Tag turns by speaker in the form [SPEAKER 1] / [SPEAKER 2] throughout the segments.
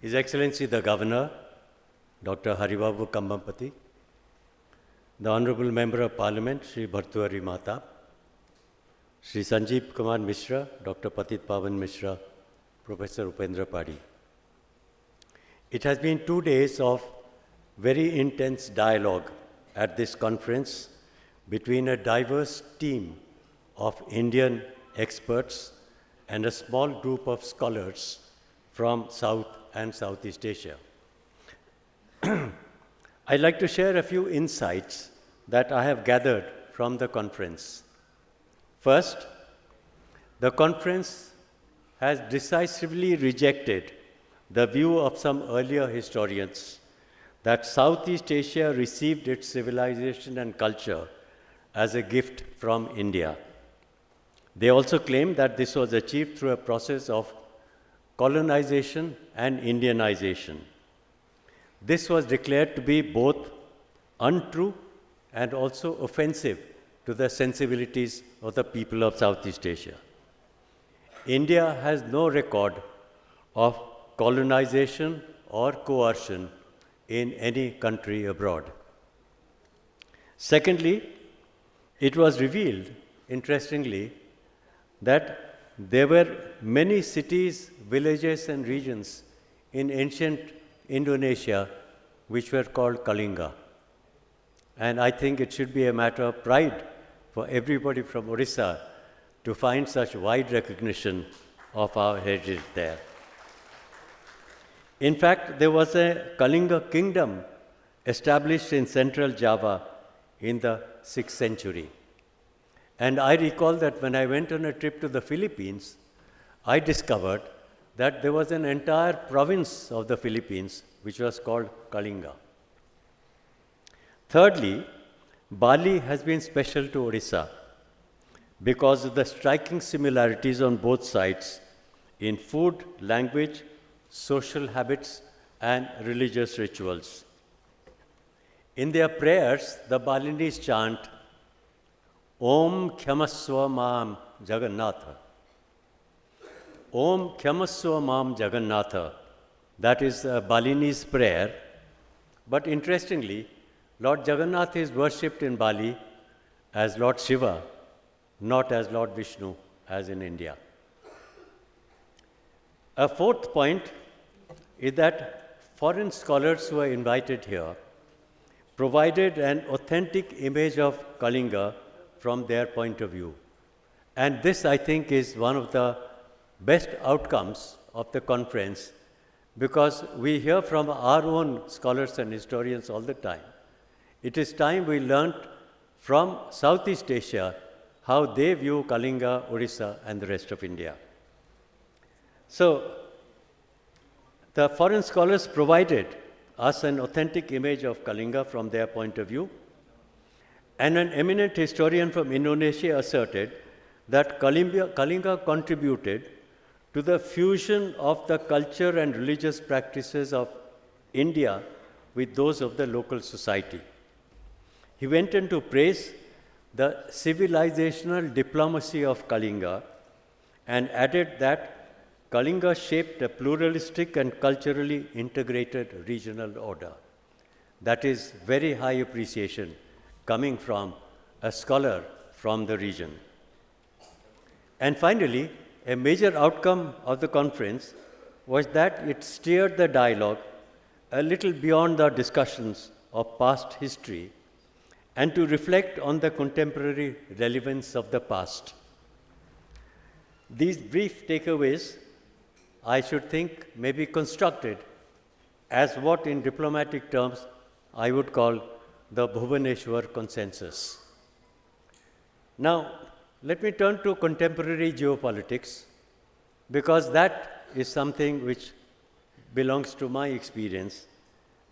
[SPEAKER 1] His Excellency the Governor, Dr. Haribabu Kambampati, the Honorable Member of Parliament, Shri Bhartuhari Mahtab, Shri Sanjeev Kumar Mishra, Dr. Patit Pawan Mishra, Professor Upendra Padi. It has been 2 days of very intense dialogue at this conference between a diverse team of Indian experts and a small group of scholars from South and Southeast Asia. I'd like to share a few insights that I have gathered from the conference. First, the conference has decisively rejected the view of some earlier historians that Southeast Asia received its civilization and culture as a gift from India. They also claim that this was achieved through a process of colonization and Indianization. This was declared to be both untrue and also offensive to the sensibilities of the people of Southeast Asia. India has no record of colonization or coercion in any country abroad. Secondly, it was revealed, interestingly, that there were many cities, villages, and regions in ancient Indonesia which were called Kalinga. And I think it should be a matter of pride for everybody from Orissa to find such wide recognition of our heritage there. In fact, there was a Kalinga kingdom established in central Java in the 6th century. And I recall that when I went on a trip to the Philippines, I discovered that there was an entire province of the Philippines which was called Kalinga. Thirdly, Bali has been special to Orissa because of the striking similarities on both sides in food, language, social habits, and religious rituals. In their prayers, the Balinese chant, Om Kyamaswa Mam Jagannatha. Om Kyamaswa Mam Jagannatha. That is a Balinese prayer. But interestingly, Lord Jagannath is worshipped in Bali as Lord Shiva, not as Lord Vishnu, as in India. A fourth point is that foreign scholars who are invited here provided an authentic image of Kalinga from their point of view. And this, I think, is one of the best outcomes of the conference because we hear from our own scholars and historians all the time. It is time we learnt from Southeast Asia how they view Kalinga, Orissa, and the rest of India. So, the foreign scholars provided us an authentic image of Kalinga from their point of view. And an eminent historian from Indonesia asserted that Kalinga contributed to the fusion of the culture and religious practices of India with those of the local society. He went on to praise the civilisational diplomacy of Kalinga and added that Kalinga shaped a pluralistic and culturally integrated regional order. That is very high appreciation coming from a scholar from the region. And finally, a major outcome of the conference was that it steered the dialogue a little beyond the discussions of past history and to reflect on the contemporary relevance of the past. These brief takeaways, I should think, may be constructed as what in diplomatic terms I would call the Bhubaneswar consensus. Now, let me turn to contemporary geopolitics because that is something which belongs to my experience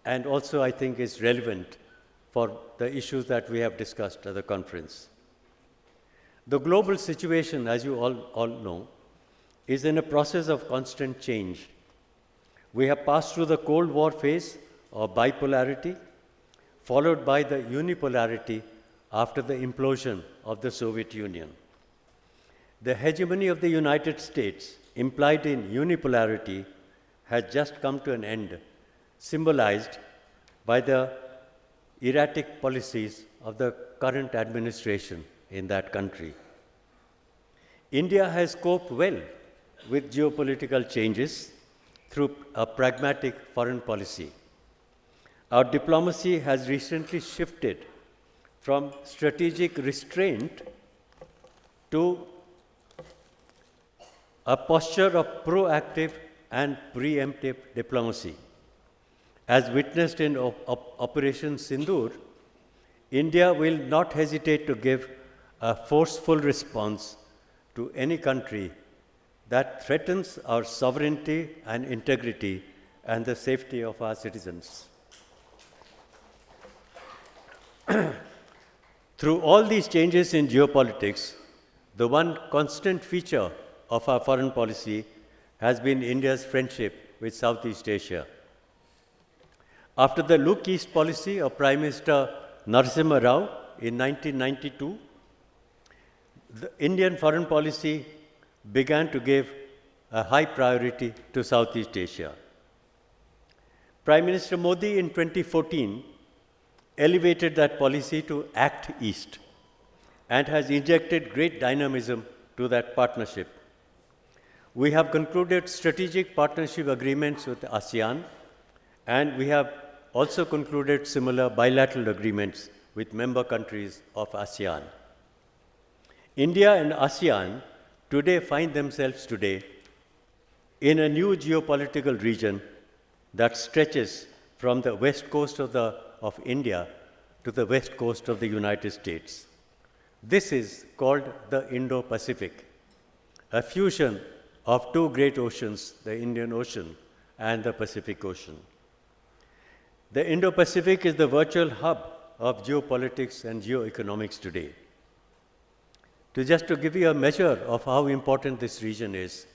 [SPEAKER 1] and also I think is relevant for the issues that we have discussed at the conference. The global situation, as you all know, is in a process of constant change. We have passed through the Cold War phase of bipolarity, followed by the unipolarity after the implosion of the Soviet Union. The hegemony of the United States, implied in unipolarity, has just come to an end, symbolized by the erratic policies of the current administration in that country. India has coped well with geopolitical changes through a pragmatic foreign policy. Our diplomacy has recently shifted from strategic restraint to a posture of proactive and preemptive diplomacy. As witnessed in Operation Sindoor, India will not hesitate to give a forceful response to any country that threatens our sovereignty and integrity and the safety of our citizens. Through all these changes in geopolitics, the one constant feature of our foreign policy has been India's friendship with Southeast Asia. After the Look East policy of Prime Minister Narasimha Rao in 1992, the Indian foreign policy began to give a high priority to Southeast Asia. Prime Minister Modi in 2014 elevated that policy to Act East and has injected great dynamism to that partnership. We have concluded strategic partnership agreements with ASEAN, and we have also concluded similar bilateral agreements with member countries of ASEAN. India and ASEAN today find themselves in a new geopolitical region that stretches from the west coast of India to the west coast of the United States. This is called the Indo-Pacific, a fusion of two great oceans, the Indian Ocean and the Pacific Ocean. The Indo-Pacific is the virtual hub of geopolitics and geoeconomics today. To give you a measure of how important this region is,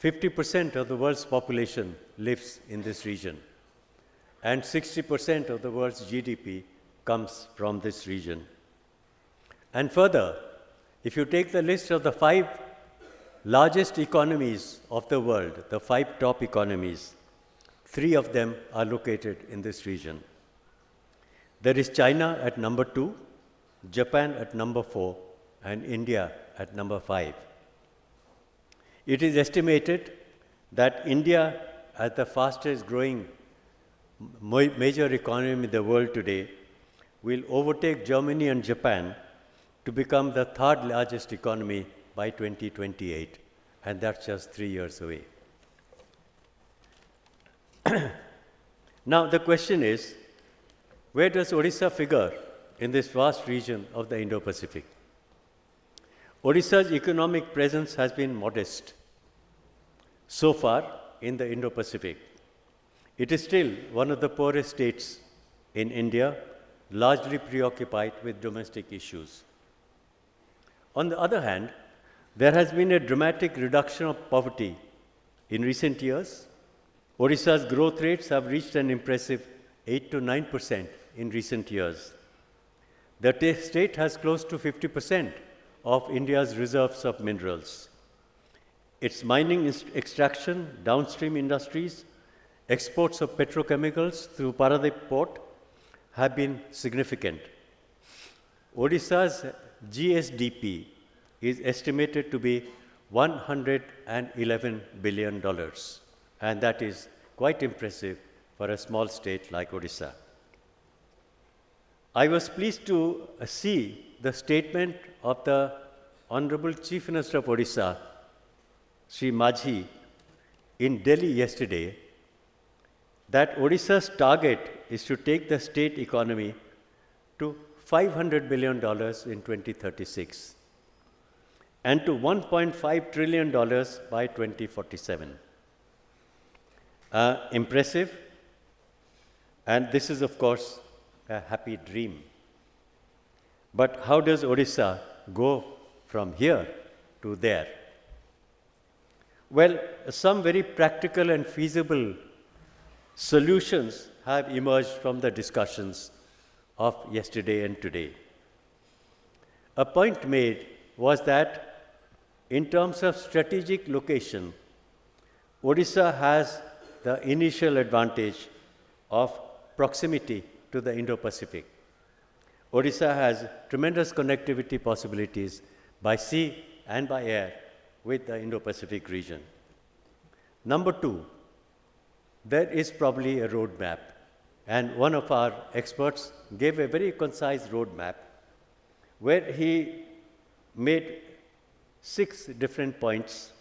[SPEAKER 1] 50% of the world's population lives in this region, and 60% of the world's GDP comes from this region. And further, if you take the list of the 5 largest economies of the world, the 5 top economies, 3 of them are located in this region. There is China at number 2, Japan at number 4, and India at number 5. It is estimated that India, as the fastest growing major economy in the world today, will overtake Germany and Japan to become the 3rd largest economy by 2028, and that's just 3 years away. Now the question is, where does Odisha figure in this vast region of the Indo-Pacific? Odisha's economic presence has been modest so far in the Indo-Pacific. It is still one of the poorest states in India, largely preoccupied with domestic issues. On the other hand, there has been a dramatic reduction of poverty in recent years. Odisha's growth rates have reached an impressive 8 to 9% in recent years. The state has close to 50% of India's reserves of minerals. Its mining extraction, downstream industries, exports of petrochemicals through Paradip port have been significant. Odisha's GSDP is estimated to be $111 billion, and that is quite impressive for a small state like Odisha. I was pleased to see the statement of the Honorable Chief Minister of Odisha, Sri Majhi, in Delhi yesterday, that Odisha's target is to take the state economy to $500 billion in 2036 and to $1.5 trillion by 2047. Impressive, and this is, of course, a happy dream. But how does Odisha go from here to there? Well, some very practical and feasible solutions have emerged from the discussions of yesterday and today. A point made was that in terms of strategic location, Odisha has the initial advantage of proximity to the Indo-Pacific. Odisha has tremendous connectivity possibilities by sea and by air with the Indo-Pacific region. Number two, there is probably a roadmap, and one of our experts gave a very concise roadmap where he made 6 different points.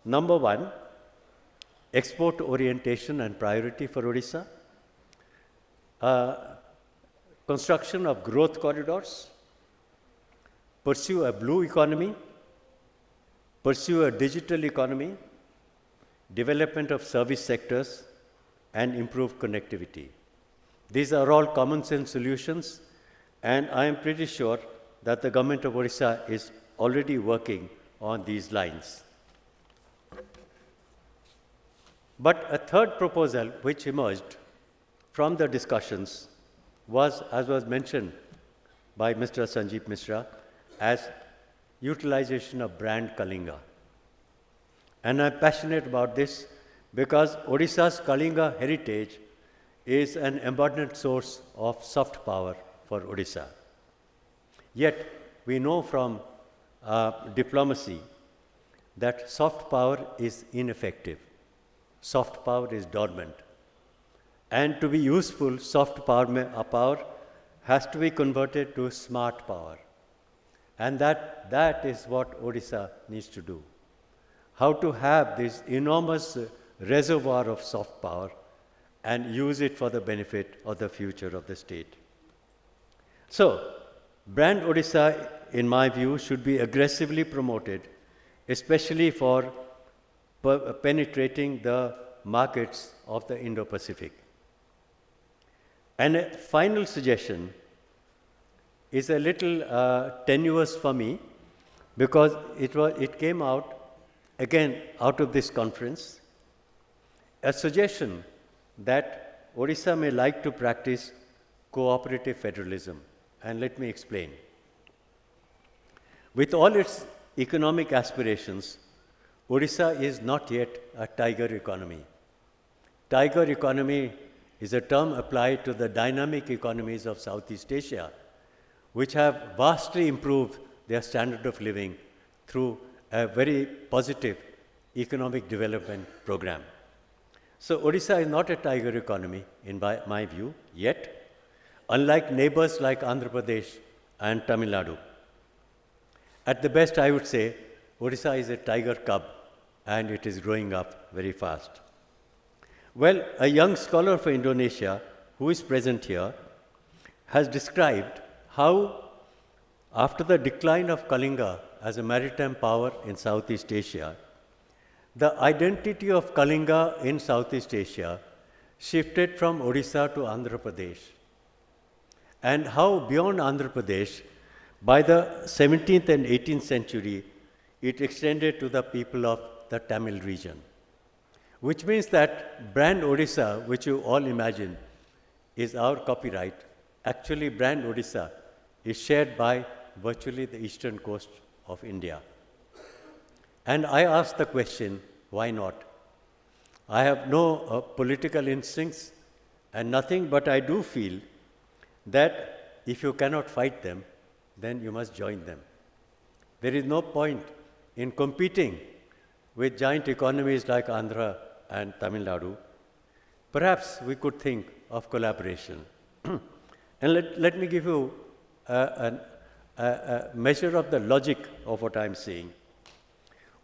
[SPEAKER 1] Number one, export orientation and priority for Odisha, construction of growth corridors, pursue a blue economy, pursue a digital economy, development of service sectors, and improve connectivity. These are all common sense solutions, and I am pretty sure that the government of Odisha is already working on these lines. But a third proposal which emerged from the discussions was, as was mentioned by Mr. Sanjeev Mishra, as utilization of brand Kalinga. And I'm passionate about this because Odisha's Kalinga heritage is an abundant source of soft power for Odisha. Yet, we know from diplomacy that soft power is ineffective. Soft power is dormant. And to be useful, soft power has to be converted to smart power. And that is what Odisha needs to do. How to have this enormous reservoir of soft power and use it for the benefit of the future of the state. So, brand Odisha, in my view, should be aggressively promoted, especially for penetrating the markets of the Indo-Pacific. And a final suggestion is a little tenuous for me because it came out again out of this conference, a suggestion that Odisha may like to practice cooperative federalism. And let me explain. With all its economic aspirations, Odisha is not yet a tiger economy. Tiger economy is a term applied to the dynamic economies of Southeast Asia, which have vastly improved their standard of living through a very positive economic development program. So Odisha is not a tiger economy in my view yet, unlike neighbors like Andhra Pradesh and Tamil Nadu. At the best, I would say Odisha is a tiger cub and it is growing up very fast. Well, a young scholar for Indonesia who is present here has described how, after the decline of Kalinga as a maritime power in Southeast Asia, the identity of Kalinga in Southeast Asia shifted from Odisha to Andhra Pradesh, and how beyond Andhra Pradesh, by the 17th and 18th century, it extended to the people of the Tamil region. Which means that brand Odisha, which you all imagine is our copyright, actually brand Odisha is shared by virtually the eastern coast of India. And I ask the question, why not? I have no political instincts and nothing, but I do feel that if you cannot fight them, then you must join them. There is no point in competing with giant economies like Andhra and Tamil Nadu. Perhaps we could think of collaboration. And let me give you a measure of the logic of what I'm saying.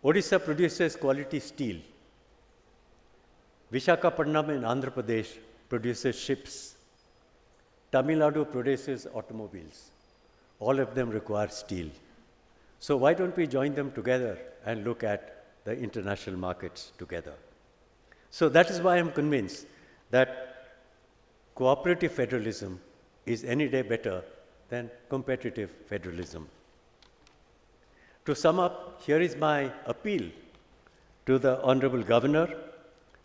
[SPEAKER 1] Odisha produces quality steel. Visakhapatnam in Andhra Pradesh produces ships. Tamil Nadu produces automobiles. All of them require steel. So why don't we join them together and look at the international markets together? So that is why I'm convinced that cooperative federalism is any day better than competitive federalism. To sum up, here is my appeal to the Honorable Governor,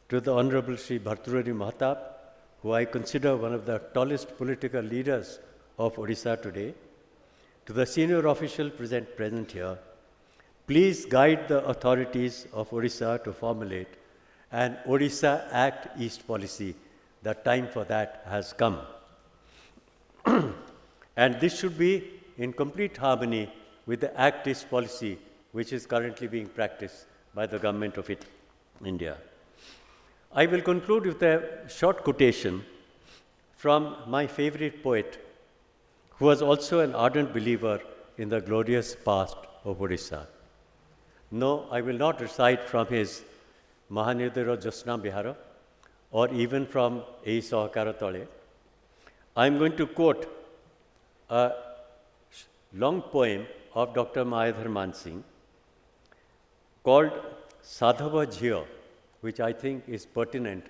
[SPEAKER 1] to the Honorable Sri Bhartrihari Mahatap, who I consider one of the tallest political leaders of Odisha today, to the senior official present here. Please guide the authorities of Odisha to formulate and Odisha Act East policy. The time for that has come. And this should be in complete harmony with the Act East policy, which is currently being practiced by the government of India. I will conclude with a short quotation from my favorite poet, who was also an ardent believer in the glorious past of Odisha. No, I will not recite from his Mahanidiro Josna Bihara or even from Ei Sahakara Tale. I am going to quote a long poem of Dr. Mayadhar Mansingh called Sadhava Jhiya, which I think is pertinent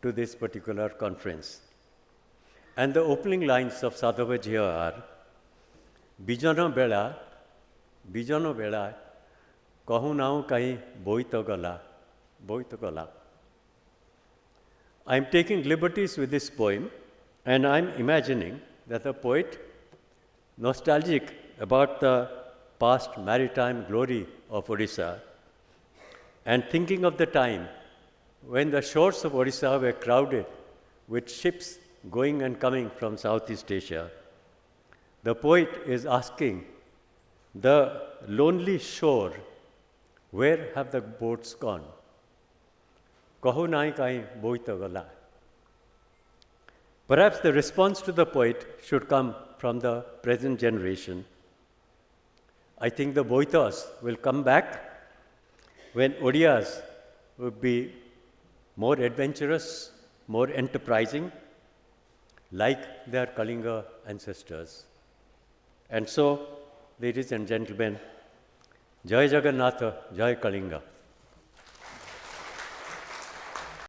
[SPEAKER 1] to this particular conference. And the opening lines of Sadhava Jhiya are, Bijano Bela, Kahu Nau Kai Boito Gala. I am taking liberties with this poem, and I am imagining that the poet, nostalgic about the past maritime glory of Odisha, and thinking of the time when the shores of Odisha were crowded with ships going and coming from Southeast Asia, the poet is asking the lonely shore, where have the boats gone? Kahu nai kai boita gala. Perhaps the response to the poet should come from the present generation. I think the boitas will come back when Odiyas will be more adventurous, more enterprising, like their Kalinga ancestors. And so, ladies and gentlemen, Jai Jagannatha, Jai Kalinga.